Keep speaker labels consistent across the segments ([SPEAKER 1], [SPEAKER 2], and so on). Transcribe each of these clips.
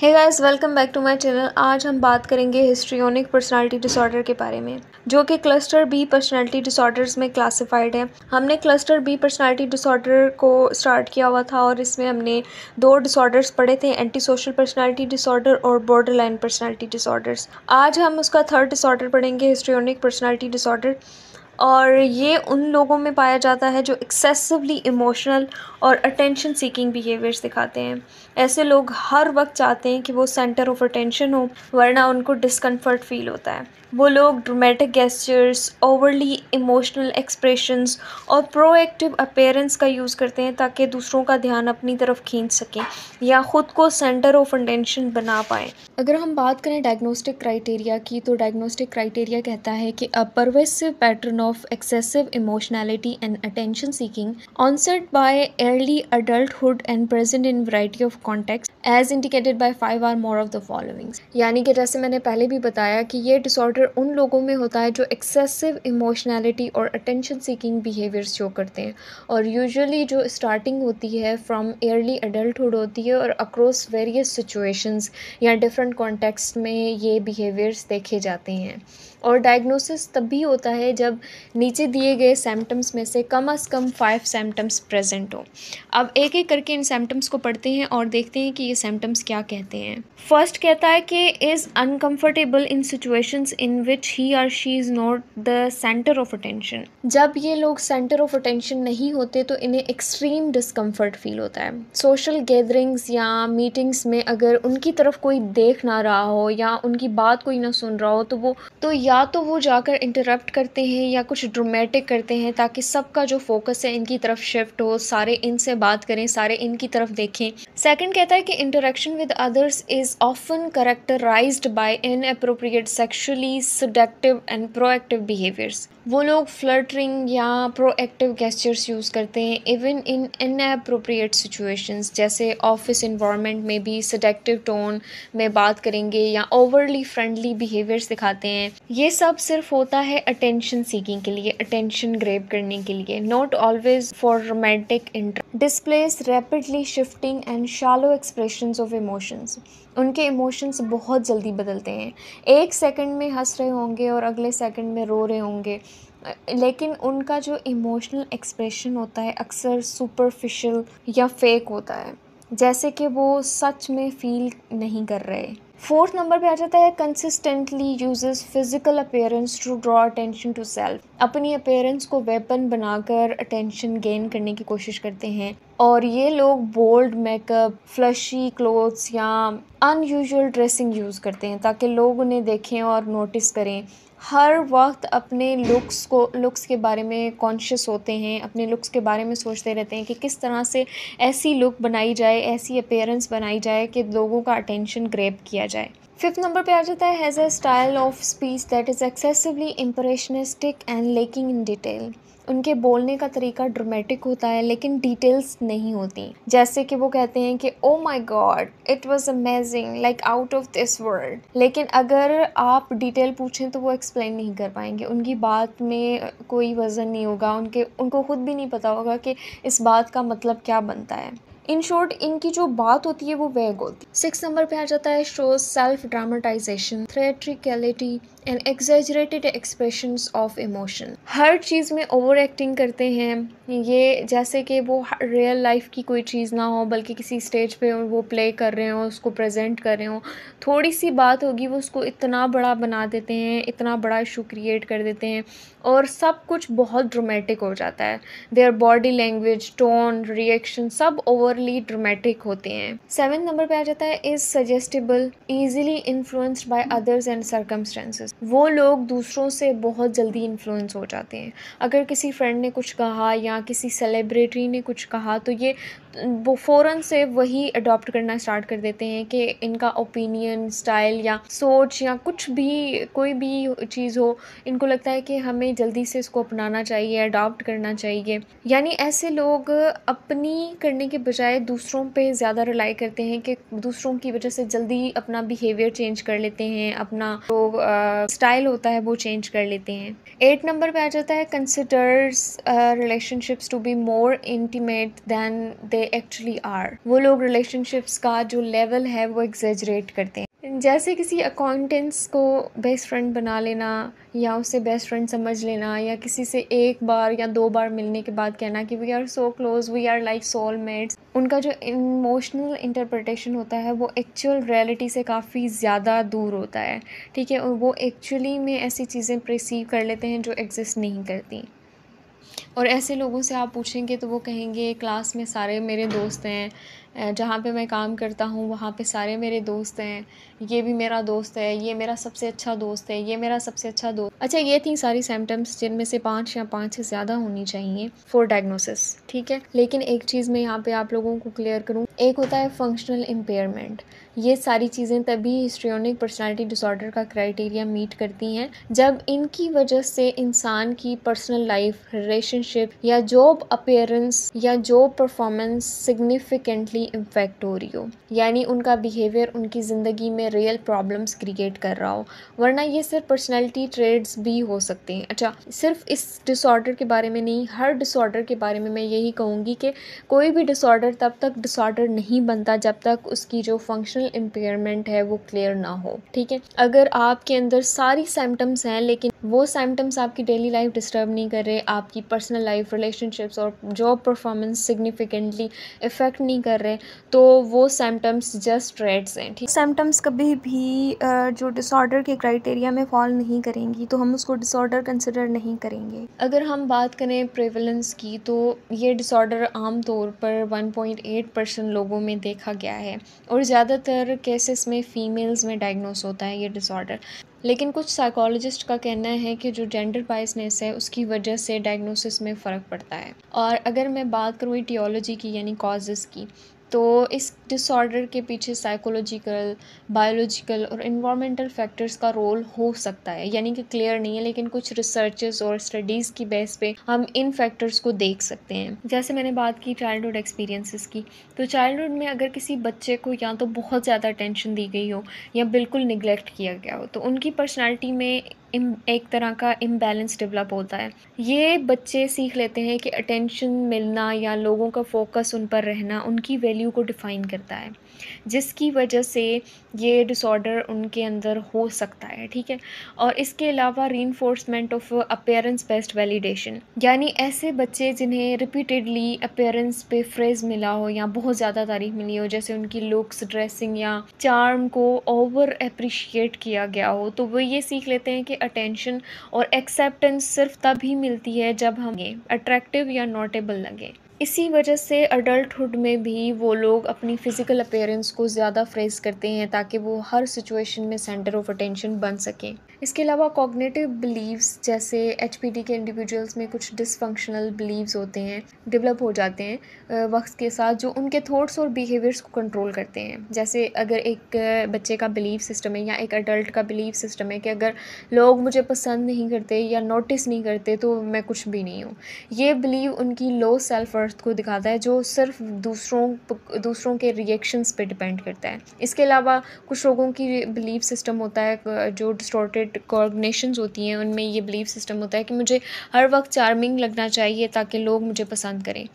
[SPEAKER 1] Hey guys, welcome back to my channel. आज हम बात करेंगे हिस्ट्रियोनिक पर्सनालिटी डिसऑर्डर के बारे में, जो कि क्लस्टर बी पर्सनालिटी डिसऑर्डर्स में क्लासिफाइड है। हमने क्लस्टर बी पर्सनालिटी डिसऑर्डर को स्टार्ट किया हुआ था और इसमें हमने दो डिसऑर्डर्स पढ़े थे, एंटी सोशल पर्सनालिटी डिसऑर्डर और बॉर्डरलाइन पर्सनालिटी डिसऑर्डर्स। आज हम उसका थर्ड डिसऑर्डर पढ़ेंगे, हिस्ट्रियोनिक पर्सनालिटी डिसऑर्डर। और ये उन लोगों में पाया जाता है जो एक्सेसिवली इमोशनल और अटेंशन सीकिंग बिहेवियर्स दिखाते हैं। ऐसे लोग हर वक्त चाहते हैं कि वो सेंटर ऑफ अटेंशन हो, वरना उनको डिस्कम्फर्ट फील होता है। वो लोग dramatic gestures, overly emotional expressions और प्रोएक्टिव अपीयरेंस का यूज़ करते हैं ताकि दूसरों का ध्यान अपनी तरफ खींच सकें या ख़ुद को सेंटर ऑफ अटेंशन बना पाएँ। अगर हम बात करें डायग्नोस्टिक क्राइटेरिया की, तो डायग्नोस्टिक क्राइटेरिया कहता है कि a pervasive pattern of excessive emotionality and attention seeking onset by early adulthood and present in variety of context as indicated by 5 or more of the followings. यानी कि जैसे मैंने पहले भी बताया कि ये डिसऑर्डर उन लोगों में होता है जो एक्सेसिव इमोशनैलिटी और अटेंशन सीकिंग बिहेवियर्स शो करते हैं, और यूजुअली जो स्टार्टिंग होती है फ्रॉम अर्ली अडल्टहुड होती है और अक्रॉस वेरियस सिचुएशंस या डिफरेंट कॉन्टेक्स्ट में ये बिहेवियर्स देखे जाते हैं। और डायग्नोसिस तब भी होता है जब नीचे दिए गए सिम्टम्स में से कम 5 सिम्टम्स प्रेजेंट हो। अब एक एक करके इन सिम्टम्स को पढ़ते हैं और देखते हैं कि ये सिम्टम्स क्या कहते हैं। फर्स्ट कहता है कि is uncomfortable in situations in which he or she is not the centre of attention. जब ये लोग सेंटर ऑफ अटेंशन नहीं होते तो इन्हें एक्सट्रीम डिस्कम्फर्ट फील होता है। सोशल गैदरिंग्स या मीटिंग्स में अगर उनकी तरफ कोई देख ना रहा हो या उनकी बात कोई ना सुन रहा हो तो या तो वो जाकर इंटरप्ट करते हैं या कुछ ड्रामेटिक करते हैं ताकि सबका जो फोकस है इनकी तरफ शिफ्ट हो, सारे इनसे बात करें, सारे इनकी तरफ देखें। सेकंड कहता है कि interaction with others is often characterised by inappropriate sexually seductive and proactive behaviours. वो लोग फ्लर्टिंग या प्रोएक्टिव गेस्चर्स यूज़ करते हैं इवन इन इनएप्रोप्रिएट सिचुएशंस, जैसे ऑफिस इन्वायरमेंट में भी सेडक्टिव टोन में बात करेंगे या ओवरली फ्रेंडली बिहेवियर्स दिखाते हैं। ये सब सिर्फ होता है अटेंशन सीकिंग के लिए, अटेंशन ग्रैब करने के लिए, not always for romantic interest. Displace rapidly shifting and shallow expressions of emotions. उनके इमोशंस बहुत जल्दी बदलते हैं। एक सेकंड में हंस रहे होंगे और अगले सेकंड में रो रहे होंगे, लेकिन उनका जो इमोशनल एक्सप्रेशन होता है अक्सर सुपरफिशियल या फेक होता है, जैसे कि वो सच में फील नहीं कर रहे। फोर्थ नंबर पे आ जाता है consistently uses physical appearance to draw attention to self. अपनी अपीयरेंस को वेपन बनाकर अटेंशन गेन करने की कोशिश करते हैं, और ये लोग बोल्ड मेकअप, फ्लशी क्लोथ्स या अनयूजुअल ड्रेसिंग यूज़ करते हैं ताकि लोग उन्हें देखें और नोटिस करें। हर वक्त अपने लुक्स के बारे में कॉन्शियस होते हैं, अपने लुक्स के बारे में सोचते रहते हैं कि किस तरह से ऐसी लुक बनाई जाए, ऐसी अपीयरेंस बनाई जाए कि लोगों का अटेंशन ग्रैब किया जाए। फिफ्थ नंबर पे आ जाता है has a style of speech that is excessively impressionistic and lacking in detail. उनके बोलने का तरीका ड्रामेटिक होता है लेकिन डिटेल्स नहीं होती, जैसे कि वो कहते हैं कि oh my God it was amazing, like out of this world. लेकिन अगर आप डिटेल पूछें तो वो एक्सप्लेन नहीं कर पाएंगे, उनकी बात में कोई वज़न नहीं होगा, उनको खुद भी नहीं पता होगा कि इस बात का मतलब क्या बनता है। इन शॉर्ट इनकी जो बात होती है वो वैग होती है। 6 नंबर पे आ जाता है shows self dramatisation, theatricality and exaggerated expressions of emotion. हर चीज़ में ओवर एक्टिंग करते हैं ये, जैसे कि वो रियल लाइफ की कोई चीज़ ना हो बल्कि किसी स्टेज पे वो प्ले कर रहे हो, उसको प्रेजेंट कर रहे हो। थोड़ी सी बात होगी वो उसको इतना बड़ा बना देते हैं, इतना बड़ा इशू क्रिएट कर देते हैं और सब कुछ बहुत ड्रामेटिक हो जाता है। Their body language, tone, reaction सब ओवरली ड्रामेटिक होते हैं। 7 नंबर पे आ जाता है is suggestible, easily influenced by others and circumstances. वो लोग दूसरों से बहुत जल्दी इन्फ्लुएंस हो जाते हैं। अगर किसी फ्रेंड ने कुछ कहा या किसी सेलिब्रिटी ने कुछ कहा तो वो फ़ौरन से वही अडॉप्ट करना स्टार्ट कर देते हैं कि इनका ओपिनियन, स्टाइल या सोच या कुछ भी कोई भी चीज़ हो, इनको लगता है कि हमें जल्दी से इसको अपनाना चाहिए, अडॉप्ट करना चाहिए। यानी ऐसे लोग अपनी करने के बजाय दूसरों पे ज़्यादा रिलाई करते हैं कि दूसरों की वजह से जल्दी अपना बिहेवियर चेंज कर लेते हैं, अपना जो स्टाइल होता है वो चेंज कर लेते हैं। 8 नंबर पे आ जाता है considers relationships to be more intimate than they they actually are. वो लोग रिलेशनशिप्स का जो लेवल है वो एग्जेजरेट करते हैं। जैसे किसी अकाउंटेंट्स को बेस्ट फ्रेंड बना लेना या उसे बेस्ट फ्रेंड समझ लेना, या किसी से एक बार या 2 बार मिलने के बाद कहना कि we are so close, we are like soulmates. उनका जो इमोशनल इंटरप्रिटेशन होता है वो एक्चुअल रियलिटी से काफ़ी ज़्यादा दूर होता है, ठीक है। और वो एक्चुअली में ऐसी चीज़ें परसीव कर लेते हैं जो एग्जिस्ट नहीं करती। और ऐसे लोगों से आप पूछेंगे तो वो कहेंगे क्लास में सारे मेरे दोस्त हैं, जहाँ पे मैं काम करता हूँ वहाँ पे सारे मेरे दोस्त हैं, ये भी मेरा दोस्त है, ये मेरा सबसे अच्छा दोस्त है, ये मेरा सबसे अच्छा दोस्त। अच्छा, ये थी सारी सिम्टम्स जिनमें से 5 या 5 से ज़्यादा होनी चाहिए फॉर डायग्नोसिस, ठीक है। लेकिन एक चीज़ मैं यहाँ पे आप लोगों को क्लियर करूँ, एक होता है फंक्शनल इम्पेयरमेंट। ये सारी चीज़ें तभी हिस्ट्रियोनिक पर्सनालिटी डिसऑर्डर का क्राइटेरिया मीट करती हैं जब इनकी वजह से इंसान की पर्सनल लाइफ, रिलेशनशिप या जॉब अपीयरेंस या जॉब परफॉर्मेंस सिग्निफिकेंटली इम्फेक्ट हो रही हो, यानी उनका बिहेवियर उनकी ज़िंदगी में रियल प्रॉब्लम्स क्रिएट कर रहा हो। वरना ये सिर्फ पर्सनैलिटी ट्रेड्स भी हो सकते हैं। अच्छा, सिर्फ इस डिसऑर्डर के बारे में नहीं, हर डिसऑर्डर के बारे में मैं यही कहूँगी कि कोई भी डिसऑर्डर तब तक डिसऑर्डर नहीं बनता जब तक उसकी जो फंक्शनल इम्पेयरमेंट है वो क्लियर ना हो, ठीक है। अगर आपके अंदर सारी सिम्टम्स हैं लेकिन वो सिम्टम्स आपकी डेली लाइफ डिस्टर्ब नहीं कर रहे, आपकी पर्सनल लाइफ, रिलेशनशिप्स और जॉब परफॉर्मेंस सिग्निफिकेंटली इफेक्ट नहीं कर रहे, तो वो सिम्टम्स जस्ट रेड्स हैं, ठीक। सिम्टम्स कभी भी जो डिसऑर्डर के क्राइटेरिया में फॉल नहीं करेंगी तो हम उसको डिसऑर्डर कंसिडर नहीं करेंगे। अगर हम बात करें प्रेवलेंस की, तो ये डिसऑर्डर आमतौर पर 1.8% लोगों में देखा गया है और ज़्यादातर केसेस में फ़ीमेल्स में डायग्नोस होता है ये डिसऑर्डर। लेकिन कुछ साइकोलॉजिस्ट का कहना है कि जो जेंडर बायसनेस है उसकी वजह से डायग्नोसिस में फ़र्क पड़ता है। और अगर मैं बात करूँ इटियोलॉजी की यानी कॉजेज़ की, तो इस डिसऑर्डर के पीछे साइकोलॉजिकल, बायोलॉजिकल और एनवायरमेंटल फैक्टर्स का रोल हो सकता है, यानी कि क्लियर नहीं है, लेकिन कुछ रिसर्चेस और स्टडीज़ की बेस पे हम इन फैक्टर्स को देख सकते हैं। जैसे मैंने बात की चाइल्डहुड एक्सपीरियंसेस की, तो चाइल्डहुड में अगर किसी बच्चे को या तो बहुत ज़्यादा अटेंशन दी गई हो या बिल्कुल निगलेक्ट किया गया हो, तो उनकी पर्सनैलिटी में एक तरह का इम्बैलेंस डेवलप होता है। ये बच्चे सीख लेते हैं कि अटेंशन मिलना या लोगों का फोकस उन पर रहना उनकी वैल्यू को डिफ़ाइन करता है, जिसकी वजह से ये डिसऑर्डर उनके अंदर हो सकता है, ठीक है। और इसके अलावा reinforcement of appearance based validation, यानी ऐसे बच्चे जिन्हें रिपीटेडली अपीयरेंस पे फ्रेज मिला हो या बहुत ज़्यादा तारीफ मिली हो, जैसे उनकी लुक्स, ड्रेसिंग या चार्म को ओवर अप्रिशिएट किया गया हो, तो वो ये सीख लेते हैं कि अटेंशन और एक्सेप्टेंस सिर्फ तभी मिलती है जब हम अट्रैक्टिव या नोटेबल लगे। इसी वजह से अडल्टहुड में भी वो लोग अपनी फ़िज़िकल अपीयरेंस को ज़्यादा फ्रेज़ करते हैं ताकि वो हर सिचुएशन में सेंटर ऑफ अटेंशन बन सकें। इसके अलावा कॉग्निटिव बिलीव्स, जैसे एचपीडी के इंडिविजुअल्स में कुछ डिसफंक्शनल बिलीव्स होते हैं, डेवलप हो जाते हैं वक्त के साथ, जो उनके थॉट्स और बिहेवियर्स को कंट्रोल करते हैं। जैसे अगर एक बच्चे का बिलीव सिस्टम है या एक अडल्ट का बिलीव सिस्टम है कि अगर लोग मुझे पसंद नहीं करते या नोटिस नहीं करते तो मैं कुछ भी नहीं हूँ, ये बिलीव उनकी लो सेल्फ वर्थ को दिखाता है, जो सिर्फ दूसरों के रिएक्शंस पे डिपेंड करता है। इसके अलावा कुछ लोगों की बिलीव सिस्टम होता है, जो डिस्टॉर्टेड कॉग्निशंस होती हैं, उनमें ये बिलीव सिस्टम होता है कि मुझे हर वक्त चार्मिंग लगना चाहिए ताकि लोग मुझे पसंद करें।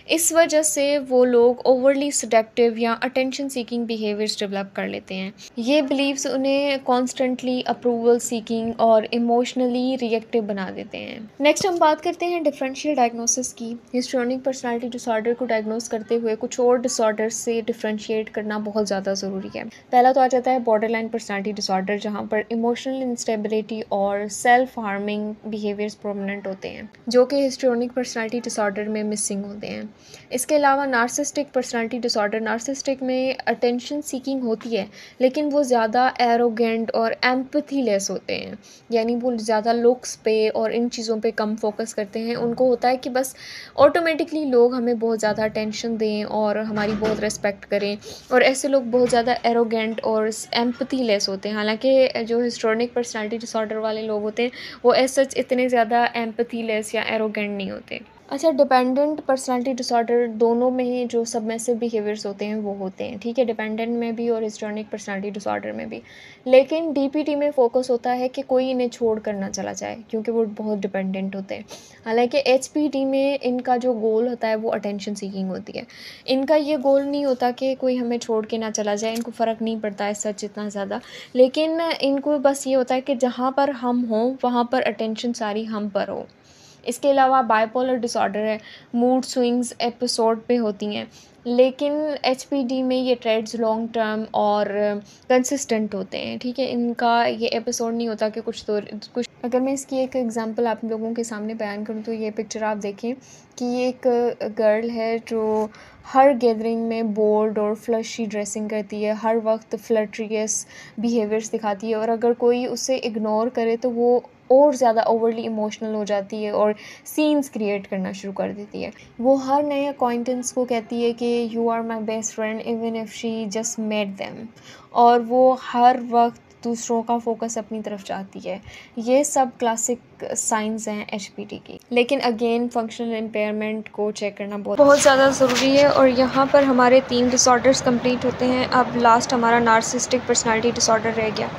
[SPEAKER 1] इस वजह से वो लोग ओवरली सेडक्टिव या अटेंशन सीकिंग बिहेवियर्स डेवलप कर लेते हैं। ये बिलीव्स उन्हें कॉन्स्टेंटली अप्रूवल सीकिंग और इमोशनली रिएक्टिव बना देते हैं। नेक्स्ट हम बात करते हैं डिफरेंशियल डायग्नोसिस की। हिस्ट्रियोनिक पर्सनालिटी डिसऑर्डर को डायग्नोस करते हुए कुछ और डिसऑर्डर से डिफरेंशिएट करना बहुत ज़्यादा ज़रूरी है। पहला तो आ जाता है बॉर्डरलाइन पर्सनालिटी डिसऑर्डर, जहाँ पर इमोशनल इंस्टेबिलिटी और सेल्फ हार्मिंग बिहेवियर्स प्रोमिनेंट होते हैं, जो कि हिस्ट्रियोनिक पर्सनालिटी डिसऑर्डर में मिसिंग होते हैं। इसके अलावा नार्सिसिस्टिक पर्सनालिटी डिसऑर्डर, नार्सिसिस्टिक में अटेंशन सीकिंग होती है लेकिन वो ज़्यादा एरोगेंट और एम्पथी लेस होते हैं, यानी वो ज़्यादा लुक्स पे और इन चीज़ों पे कम फोकस करते हैं। उनको होता है कि बस ऑटोमेटिकली लोग हमें बहुत ज़्यादा अटेंशन दें और हमारी बहुत रिस्पेक्ट करें, और ऐसे लोग बहुत ज़्यादा एरोगेंट और एम्पथी लेस होते हैं। हालांकि जो हिस्ट्रियोनिक पर्सनालिटी डिसऑर्डर वाले लोग होते हैं वो एज सच इतने ज़्यादा एम्पथी लेस या एरोगेंट नहीं होते। अच्छा, डिपेंडेंट पर्सनालिटी डिसऑर्डर दोनों में ही जो सबमिसिव बिहेवियर्स होते हैं वो होते हैं, ठीक है, डिपेंडेंट में भी और हिस्ट्रोनिक पर्सनालिटी डिसऑर्डर में भी। लेकिन डीपीटी में फोकस होता है कि कोई इन्हें छोड़ कर ना चला जाए क्योंकि वो बहुत डिपेंडेंट होते हैं। हालांकि एचपीटी में इनका जो गोल होता है वो अटेंशन सीकिंग होती है। इनका ये गोल नहीं होता कि कोई हमें छोड़ के ना चला जाए, इनको फ़र्क नहीं पड़ता है सच इतना ज़्यादा, लेकिन इनको बस ये होता है कि जहाँ पर हम हों वहाँ पर अटेंशन सारी हम पर हो। इसके अलावा बाइपोलर डिसऑर्डर है, मूड स्विंग्स एपिसोड पे होती हैं, लेकिन एचपीडी में ये ट्रेड्स लॉन्ग टर्म और कंसिस्टेंट होते हैं, ठीक है, इनका ये एपिसोड नहीं होता कि कुछ। अगर मैं इसकी एक एग्जांपल आप लोगों के सामने बयान करूँ तो ये पिक्चर आप देखें कि ये एक गर्ल है जो हर गैदरिंग में बोल्ड और फ्लशी ड्रेसिंग करती है, हर वक्त फ्लर्टियस बिहेवियर्स दिखाती है, और अगर कोई उसे इग्नोर करे तो वो और ज़्यादा ओवरली इमोशनल हो जाती है और सीन्स क्रिएट करना शुरू कर देती है। वो हर नए अक्वाइंटेंस को कहती है कि you are my best friend even if she just met them, और वो हर वक्त दूसरों का फोकस अपनी तरफ चाहती है। ये सब क्लासिक साइंस हैं एचपीटी की। लेकिन अगेन फंक्शनल इम्पेयरमेंट को चेक करना बहुत ज़्यादा ज़रूरी है। और यहाँ पर हमारे 3 डिसऑर्डर्स कंप्लीट होते हैं। अब लास्ट हमारा नार्सिसिस्टिक पर्सनालिटी डिसऑर्डर रह गया।